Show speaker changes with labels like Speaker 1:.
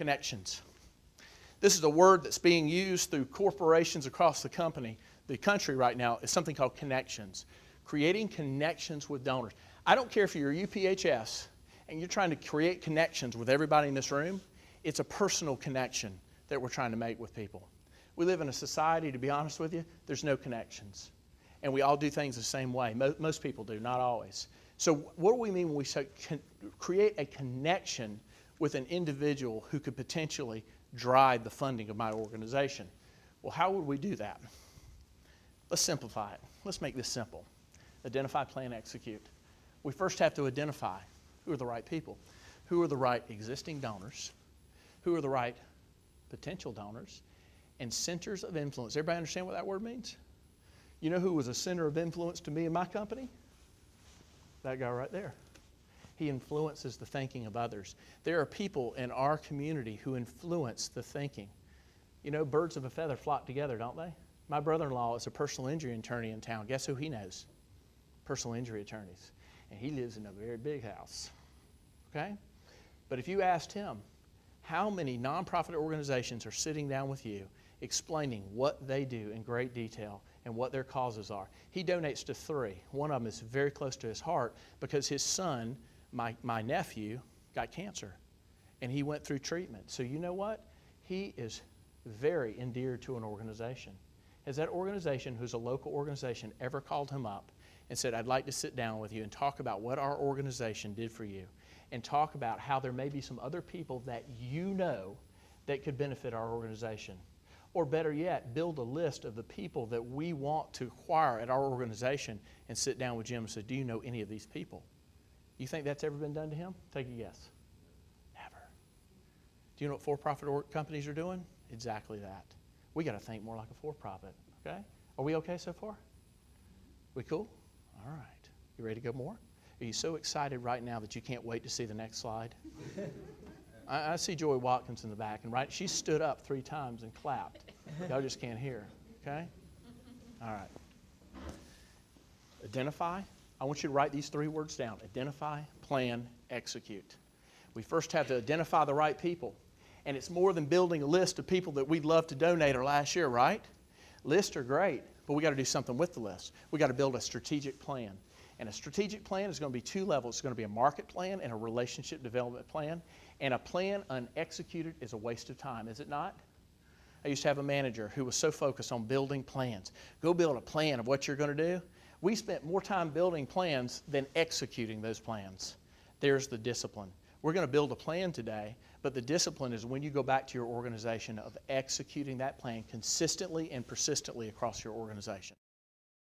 Speaker 1: Connections. This is a word that's being used through corporations across the country right now. Is something called connections. Creating connections with donors. I don't care if you're UPHS and you're trying to create connections with everybody in this room. It's a personal connection that we're trying to make with people. We live in a society, to be honest with you, there's no connections. And we all do things the same way. Most people do, not always. So what do we mean when we say create a connection with an individual who could potentially drive the funding of my organization? Well, how would we do that? Let's simplify it. Let's make this simple. Identify, plan, execute. We first have to identify who are the right people, who are the right existing donors, who are the right potential donors, and centers of influence. Everybody understand what that word means? You know who was a center of influence to me and my company? That guy right there. He influences the thinking of others. There are people in our community who influence the thinking. You know, birds of a feather flock together, don't they? My brother-in-law is a personal injury attorney in town. Guess who he knows? Personal injury attorneys. And he lives in a very big house. Okay? But if you asked him, how many nonprofit organizations are sitting down with you explaining what they do in great detail and what their causes are? He donates to 3. One of them is very close to his heart because his son, my nephew, got cancer. And he went through treatment. So you know what? He is very endeared to an organization. Has that organization, who's a local organization, ever called him up and said, I'd like to sit down with you and talk about what our organization did for you and talk about how there may be some other people that you know that could benefit our organization? Or better yet, build a list of the people that we want to acquire at our organization and sit down with Jim and say, do you know any of these people? You think that's ever been done to him? Take a guess. Never. Do you know what for-profit companies are doing? Exactly that. We got to think more like a for-profit, okay? Are we okay so far? We cool? All right. You ready to go more? Are you so excited right now that you can't wait to see the next slide? I see Joy Watkins in the back, and she stood up 3 times and clapped. Y'all just can't hear, okay? All right. Identify. I want you to write these 3 words down. Identify, plan, execute. We first have to identify the right people. And it's more than building a list of people that we'd love to donate our last year, right? Lists are great, but we got to do something with the list. We got to build a strategic plan. And a strategic plan is going to be 2 levels. It's going to be a market plan and a relationship development plan. And a plan unexecuted is a waste of time, is it not? I used to have a manager who was so focused on building plans. Go build a plan of what you're going to do. We spent more time building plans than executing those plans. There's the discipline. We're going to build a plan today, but the discipline is when you go back to your organization of executing that plan consistently and persistently across your organization.